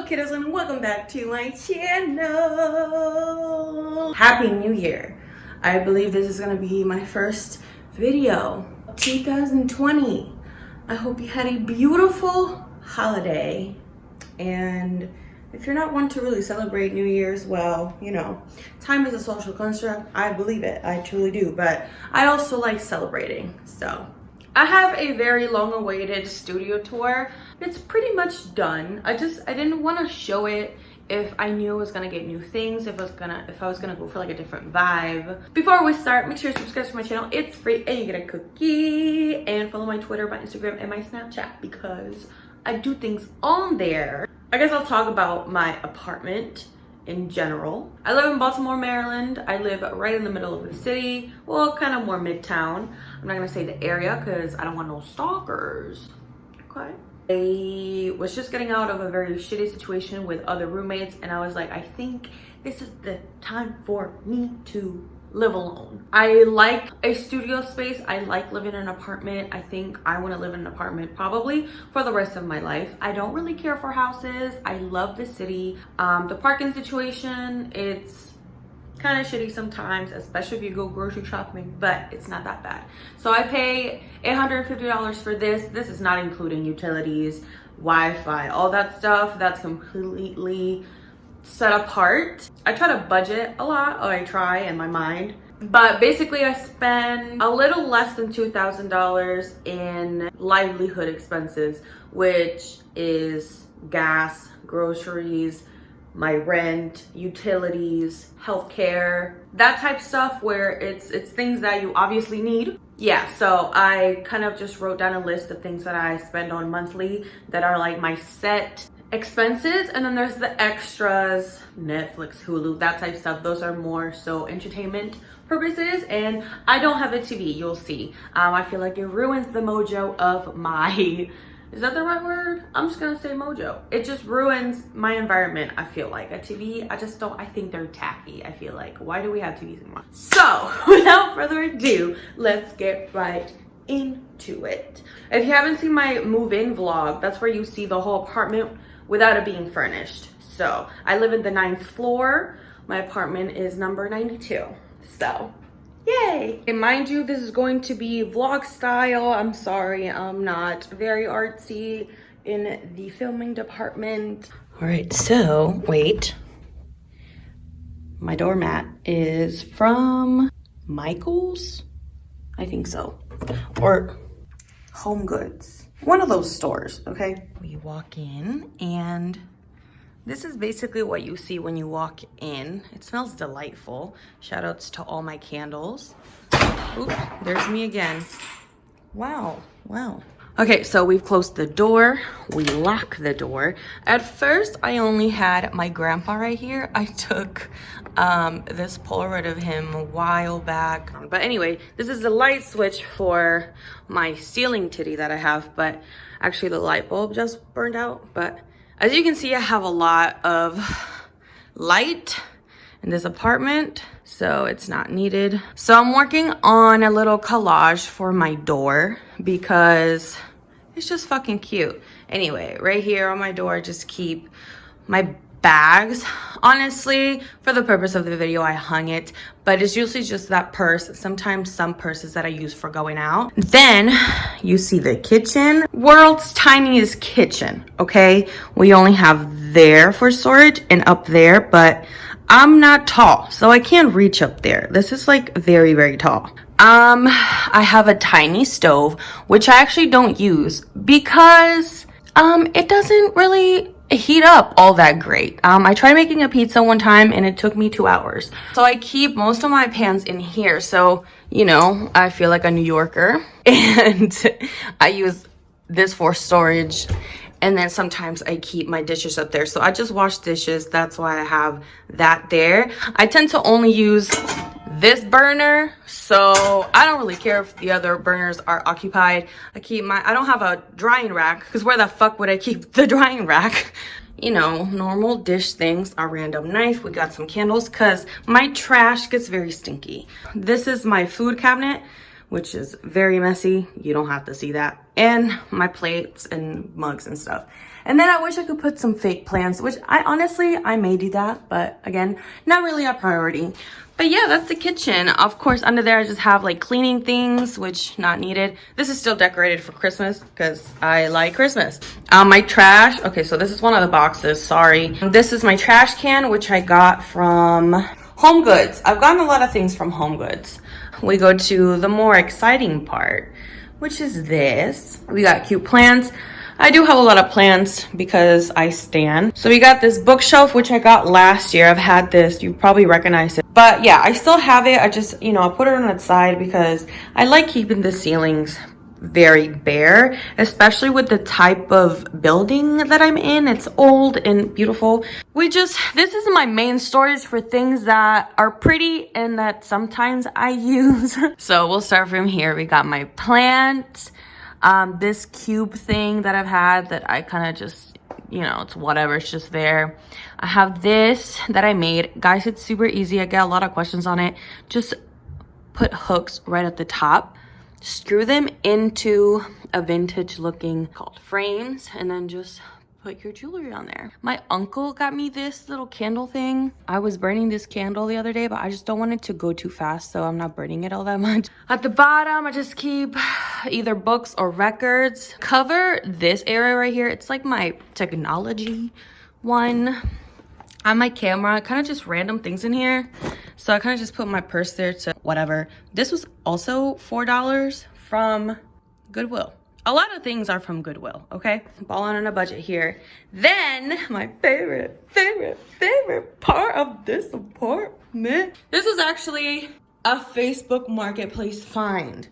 kiddos, and welcome back to my channel. Happy New Year. I believe this is gonna be my first video of 2020. I hope you had a beautiful holiday, and if you're not one to really celebrate New Year's, well, you know, time is a social construct. I believe it, I truly do, but I also like celebrating. So I have a very long-awaited studio tour. It's pretty much done. I didn't want to show it if I knew I was gonna get new things, if I was gonna go for like a different vibe. Before we start, make sure to subscribe to my channel. It's free and you get a cookie, and follow my Twitter, my Instagram, and my Snapchat because I do things on there. I guess I'll talk about my apartment in general. I live in Baltimore, Maryland. I live right in the middle of the city. Well, kind of more midtown. I'm not gonna say the area because I don't want no stalkers. Okay. I was just getting out of a very shitty situation with other roommates, and I was like, I think this is the time for me to live alone. I like a studio space. I like living in an apartment. I think I want to live in an apartment probably for the rest of my life. I don't really care for houses. I love the city. The parking situation, it's kind of shitty sometimes, especially if you go grocery shopping, but it's not that bad. So I pay $850 for this. This is not including utilities, Wi-Fi, all that stuff. That's completely set apart. I try to budget a lot, or I try in my mind, but basically I spend a little less than $2,000 in livelihood expenses, which is gas, groceries, my rent, utilities, healthcare, that type of stuff, where it's things that you obviously need. Yeah, so I kind of just wrote down a list of things that I spend on monthly that are like my set expenses, and then there's the extras, Netflix, Hulu, that type of stuff. Those are more so entertainment purposes, and I don't have a TV, you'll see. I feel like it ruins the mojo of my, is that the right word? I'm just gonna say mojo. It just ruins my environment. I feel like a TV, I think they're tacky. I feel like, why do we have TVs anymore? So without further ado, let's get right into it. If you haven't seen my move-in vlog, that's where you see the whole apartment without it being furnished. So I live in the 9th floor. My apartment is number 92. So yay. And mind you, this is going to be vlog style. I'm sorry, I'm not very artsy in the filming department. All right, so wait. My doormat is from Michael's, I think so, or Home Goods. One of those stores, okay? We walk in, and this is basically what you see when you walk in. It smells delightful. Shout outs to all my candles. Oop, there's me again. Wow, wow. Okay, so we've closed the door. We lock the door. At first, I only had my grandpa right here. I took this Polaroid of him a while back. But anyway, this is the light switch for my ceiling titty that I have, but actually the light bulb just burned out. But as you can see, I have a lot of light in this apartment, so it's not needed. So I'm working on a little collage for my door because it's just fucking cute. Anyway, right here on my door, I just keep my bags. Honestly, for the purpose of the video, I hung it, but it's usually just that purse. Sometimes some purses that I use for going out. Then you see the kitchen, world's tiniest kitchen, okay? We only have there for storage and up there, but I'm not tall, so I can't reach up there. This is like very, very tall. I have a tiny stove, which I actually don't use because it doesn't really heat up all that great. I tried making a pizza one time and it took me 2 hours. So I keep most of my pans in here, so you know, I feel like a New Yorker. And I use this for storage, and then sometimes I keep my dishes up there. So I just wash dishes, that's why I have that there. I tend to only use this burner, so I don't really care if the other burners are occupied. I don't have a drying rack, because where the fuck would I keep the drying rack? You know, normal dish things, a random knife. We got some candles because my trash gets very stinky. This is my food cabinet, which is very messy. You don't have to see that. And my plates and mugs and stuff. And then I wish I could put some fake plants, which I may do that, but again, not really a priority. But yeah, that's the kitchen. Of course, under there I just have like cleaning things, which not needed. This is still decorated for Christmas because I like Christmas. My trash, okay, so this is one of the boxes, sorry. This is my trash can, which I got from Home Goods. I've gotten a lot of things from Home Goods. We go to the more exciting part, which is this. We got cute plants. I do have a lot of plants because I stan. So we got this bookshelf, which I got last year. I've had this, you probably recognize it. But yeah, I still have it. I just, I put it on the side because I like keeping the ceilings very bare, especially with the type of building that I'm in. It's old and beautiful. This is my main storage for things that are pretty and that sometimes I use. So we'll start from here. We got my plant, this cube thing that I've had that I kind of just, it's whatever, it's just there. I have this that I made. Guys, it's super easy. I get a lot of questions on it. Just put hooks right at the top, screw them into a vintage looking called frames, and then just put your jewelry on there. My uncle got me this little candle thing. I was burning this candle the other day, but I just don't want it to go too fast, so I'm not burning it all that much. At the bottom, I just keep either books or records. Cover this area right here. It's like my technology one. On my camera, kind of just random things in here. So I kind of just put my purse there to whatever. This was also $4 from Goodwill. A lot of things are from Goodwill, okay? Balling on a budget here. Then my favorite part of this apartment. This is actually a Facebook Marketplace find.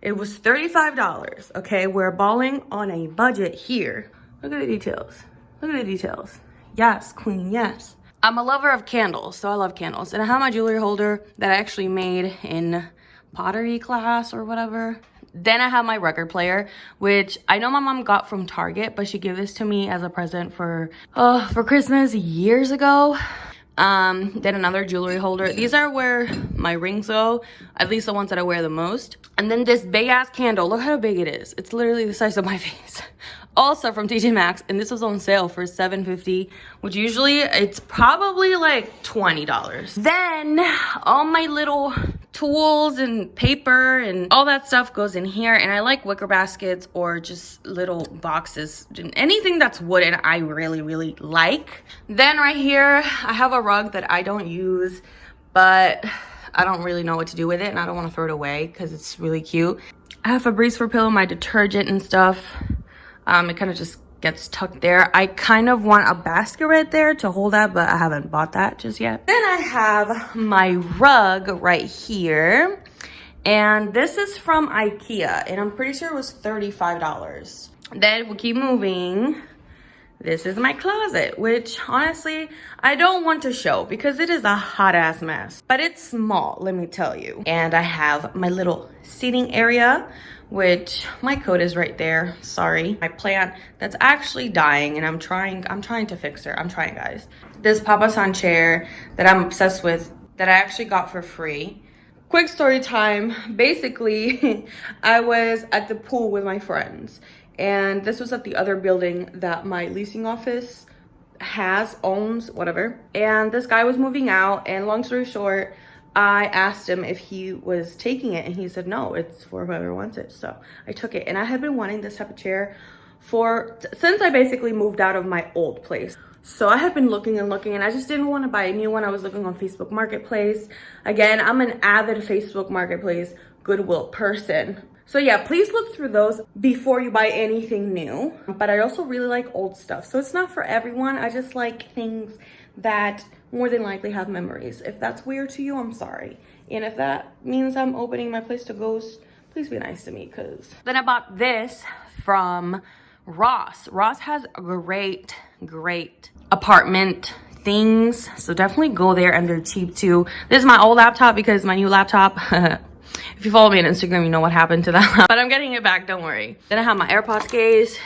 It was $35, okay? We're balling on a budget here. Look at the details. Look at the details. Yes, queen, yes. I'm a lover of candles, so I love candles. And I have my jewelry holder that I actually made in pottery class or whatever. Then I have my record player, which I know my mom got from Target, but she gave this to me as a present for Christmas years ago. Then another jewelry holder. These are where my rings go, at least the ones that I wear the most. And then this big ass candle. Look how big it is. It's literally the size of my face. Also from TJ Maxx, and this was on sale for $7.50, which usually it's probably like $20. Then all my little tools and paper and all that stuff goes in here, and I like wicker baskets or just little boxes. Anything that's wooden I really like. Then right here I have a rug that I don't use, but I don't really know what to do with it, and I don't want to throw it away because it's really cute. I have Febreze for pillow, my detergent and stuff. It kind of just gets tucked there. I kind of want a basket right there to hold that, but I haven't bought that just yet. Then I have my rug right here, and this is from IKEA, and I'm pretty sure it was $35. Then we keep moving. This is my closet, which honestly, I don't want to show because it is a hot ass mess, but it's small, let me tell you. And I have my little seating area, which my coat is right there, sorry. My plant that's actually dying, and I'm trying to fix her. I'm trying, guys. This Papa San chair that I'm obsessed with that I actually got for free. Quick story time. Basically, I was at the pool with my friends, and this was at the other building that my leasing office owns, whatever. And this guy was moving out, and long story short, I asked him if he was taking it, and he said no, it's for whoever wants it. So I took it, and I had been wanting this type of chair since I basically moved out of my old place. So I had been looking, and I just didn't want to buy a new one. I was looking on Facebook Marketplace. Again, I'm an avid Facebook Marketplace Goodwill person. So yeah, please look through those before you buy anything new. But I also really like old stuff. So it's not for everyone. I just like things that more than likely have memories. If that's weird to you, I'm sorry. And if that means I'm opening my place to ghosts, please be nice to me, because. Then I bought this from Ross. Ross has great apartment things. So definitely go there, and they're cheap too. This is my old laptop because my new laptop, if you follow me on Instagram, you know what happened to that. But I'm getting it back, don't worry. Then I have my AirPods case.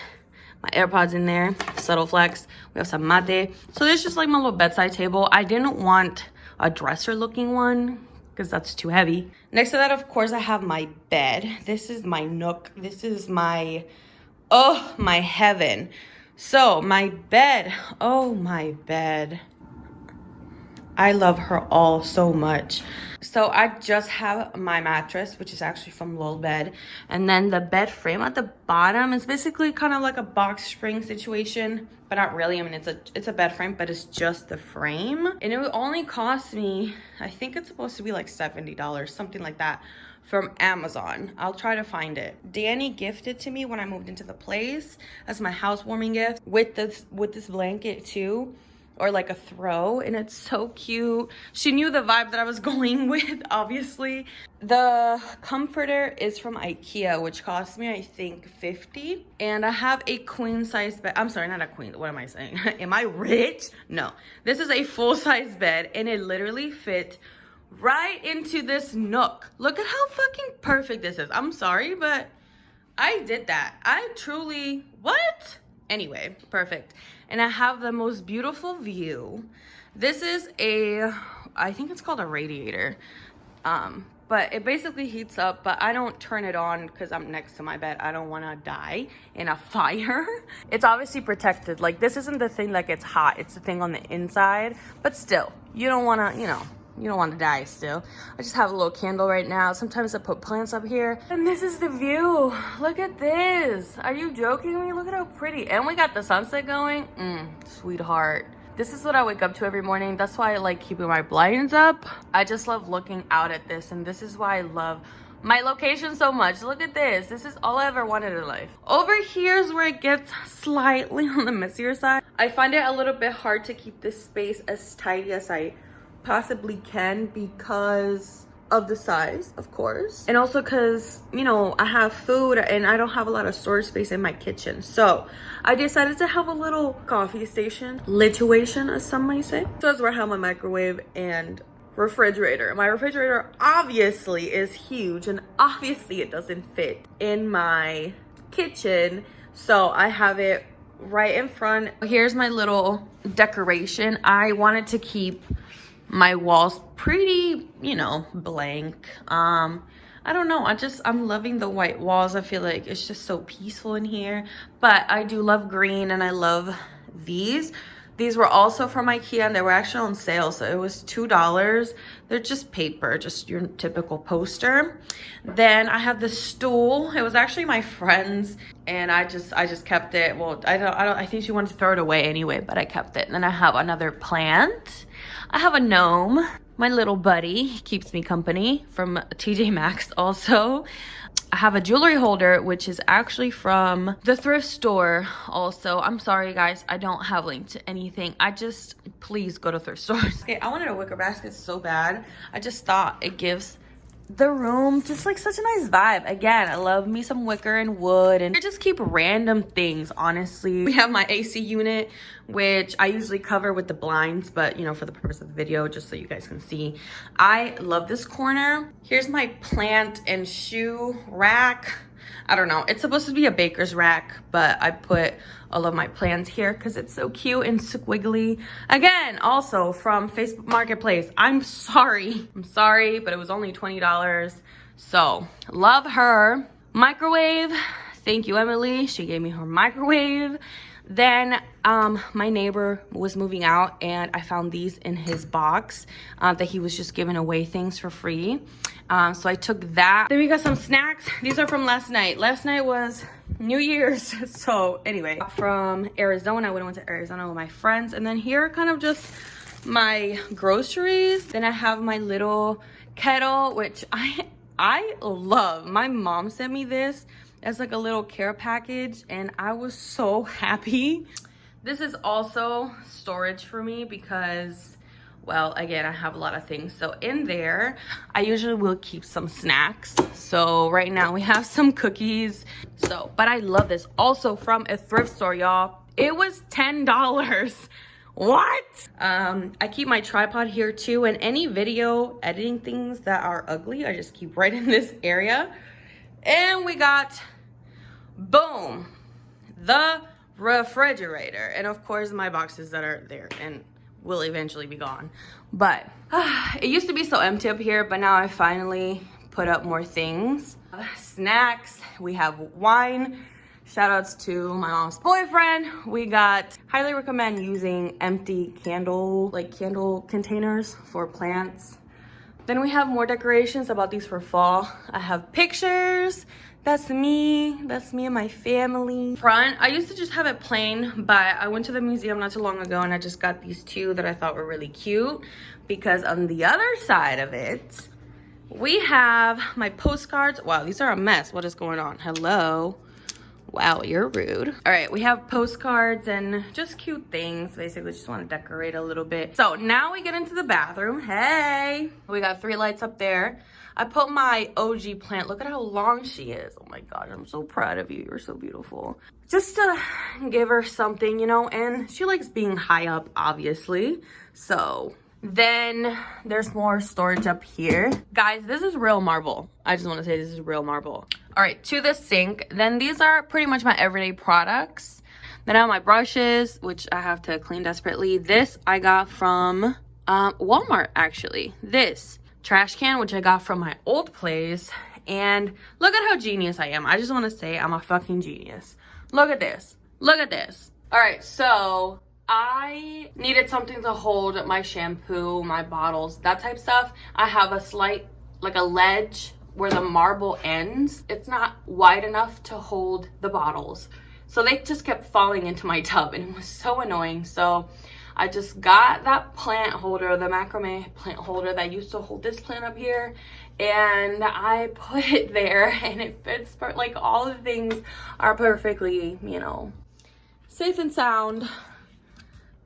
My AirPods in there, subtle flex. We have some mate. So this is just like my little bedside table. I didn't want a dresser looking one because that's too heavy. Next to that, of course, I have my bed. This is my nook. This is my, oh, my heaven. So my bed, oh my bed. I love her all so much. So I just have my mattress, which is actually from Lol Bed. And then the bed frame at the bottom is basically kind of like a box spring situation, but not really. I mean, it's a bed frame, but it's just the frame. And it would only cost me, I think it's supposed to be like $70, something like that, from Amazon. I'll try to find it. Danny gifted to me when I moved into the place as my housewarming gift with this blanket too, or like a throw, and it's so cute. She knew the vibe that I was going with, obviously. The comforter is from IKEA, which cost me, I think, $50. And I have a queen size bed. I'm sorry, not a queen. What am I saying? Am I rich? No. This is a full size bed, and it literally fit right into this nook. Look at how fucking perfect this is. I'm sorry, but I did that. I truly, what? Anyway, perfect. And I have the most beautiful view. This is I think it's called a radiator. But it basically heats up, but I don't turn it on because I'm next to my bed. I don't want to die in a fire. It's obviously protected. Like, this isn't the thing that gets hot. It's the thing on the inside. But still, you don't want to, you don't want to die still. I just have a little candle right now. Sometimes I put plants up here. And this is the view. Look at this. Are you joking me? Look at how pretty. And we got the sunset going. Sweetheart. This is what I wake up to every morning. That's why I like keeping my blinds up. I just love looking out at this. And this is why I love my location so much. Look at this. This is all I ever wanted in life. Over here is where it gets slightly on the messier side. I find it a little bit hard to keep this space as tidy as I possibly can because of the size, of course, and also because, I have food and I don't have a lot of storage space in my kitchen. So I decided to have a little coffee station situation, as some might say. So that's where I have my microwave and refrigerator. My refrigerator obviously is huge, and obviously it doesn't fit in my kitchen, so I have it right in front. Here's my little decoration. I wanted to keep my walls pretty, blank. I don't know, I'm loving the white walls. I feel like it's just so peaceful in here. But I do love green, and I love these. These were also from IKEA, and they were actually on sale, so it was $2. They're just paper, just your typical poster. Then I have the stool. It was actually my friend's, and I just kept it. Well, I think she wanted to throw it away anyway, but I kept it. And then I have another plant. I have a gnome. My little buddy, he keeps me company, from TJ Maxx also. I have a jewelry holder, which is actually from the thrift store also. I'm sorry, guys, I don't have a link to anything. Please go to thrift stores. Okay, I wanted a wicker basket so bad. I just thought it gives the room just like such a nice vibe. Again, I love me some wicker and wood, and I just keep random things, honestly. We have my AC unit, which I usually cover with the blinds, but for the purpose of the video, just so you guys can see. I love this corner. Here's my plant and shoe rack. I don't know, it's supposed to be a baker's rack, but I put all of my plants here because it's so cute and squiggly. Again, also from Facebook Marketplace. I'm sorry, but it was only $20. So love her. Microwave, thank you, Emily. She gave me her microwave. Then my neighbor was moving out, and I found these in his box that he was just giving away things for free. So I took that. Then we got some snacks. These are from last night. Last night was New Year's. So anyway, from Arizona, I went to Arizona with my friends. And then here are kind of just my groceries. Then I have my little kettle, which I love. My mom sent me this as like a little care package, and I was so happy. This is also storage for me because, well, again, I have a lot of things. So in there, I usually will keep some snacks. So right now we have some cookies. But I love this. Also from a thrift store, y'all. It was $10. What? I keep my tripod here too, and any video editing things that are ugly, I just keep right in this area. And we got, boom, the refrigerator. And of course my boxes that are there and will eventually be gone. But it used to be so empty up here, but now I finally put up more things. Snacks, we have wine, Shout outs to my mom's boyfriend. We got, highly recommend using empty candle containers for plants. Then we have more decorations. I bought these for fall. I have pictures. That's me and my family. Front, I used to just have it plain, but I went to the museum not too long ago and I just got these two that I thought were really cute, because on the other side of it, we have my postcards. Wow, these are a mess. What is going on? Hello. Wow, you're rude. All right, we have postcards and just cute things. Basically, just want to decorate a little bit. So now we get into the bathroom. Hey, we got 3 lights up there. I put my OG plant. Look at how long she is. Oh my God, I'm so proud of you. You're so beautiful. Just to give her something, you know, and she likes being high up, obviously. So then there's more storage up here. Guys, this is real marble. I just want to say this is real marble. All right, to the sink. Then these are pretty much my everyday products. Then I have my brushes, which I have to clean desperately. This I got from Walmart, actually. This trash can, which I got from my old place. And look at how genius I am. I just want to say I'm a fucking genius. Look at this. Look at this. All right, so I needed something to hold my shampoo, my bottles, that type stuff. I have a slight, like a ledge where the marble ends. It's not wide enough to hold the bottles. So they just kept falling into my tub and it was so annoying. So I just got that plant holder, the macrame plant holder that used to hold this plant up here, and I put it there and it fits, like all the things are perfectly, you know, safe and sound.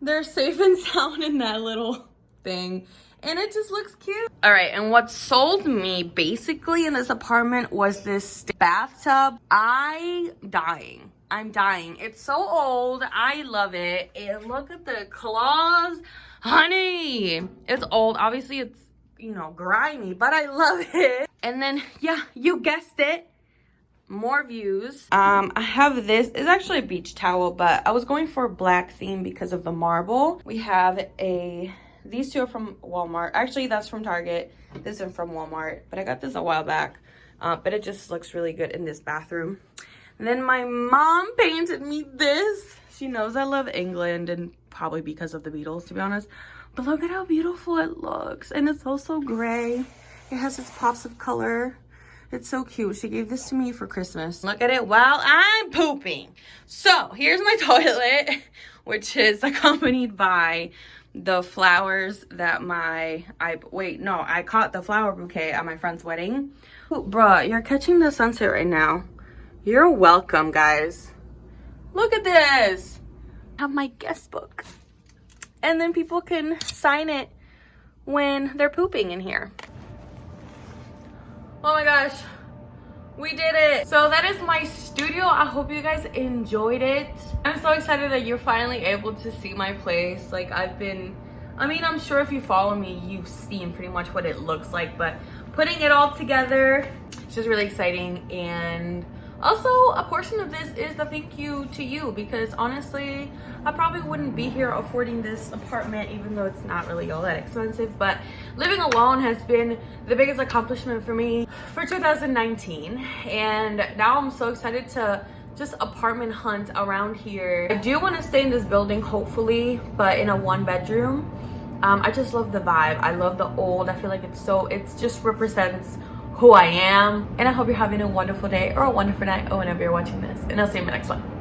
They're safe and sound in that little thing. And it just looks cute. All right, and what sold me basically in this apartment was this bathtub. I'm dying. It's so old. I love it. And look at the claws. Honey, it's old. Obviously, it's, you know, grimy, but I love it. And then, yeah, you guessed it. More views. I have this. It's actually a beach towel, but I was going for a black theme because of the marble. We have these two are from Walmart. Actually, that's from Target. This is from Walmart, but I got this a while back. But it just looks really good in this bathroom. And then my mom painted me this. She knows I love England, and probably because of the Beatles, to be honest. But look at how beautiful it looks. And it's also gray. It has its pops of color. It's so cute. She gave this to me for Christmas. Look at it while I'm pooping. So here's my toilet, which is accompanied by the flowers that I caught the flower bouquet at my friend's wedding. Ooh, bruh, you're catching the sunset right now. You're welcome, guys. Look at this. I have my guest book. And then people can sign it when they're pooping in here. Oh my gosh, we did it. So that is my studio. I hope you guys enjoyed it. I'm so excited that you're finally able to see my place. Like I'm sure if you follow me, you've seen pretty much what it looks like, but putting it all together is just really exciting. And also a portion of this is a thank you to you, because honestly, I probably wouldn't be here affording this apartment, even though it's not really all that expensive. But living alone has been the biggest accomplishment for me for 2019. And now I'm so excited to just apartment hunt around here. I do want to stay in this building, hopefully, but in a 1-bedroom. I just love the vibe. I love the old. I feel like it just represents who I am. And I hope you're having a wonderful day or a wonderful night or whenever you're watching this. And I'll see you in my next one.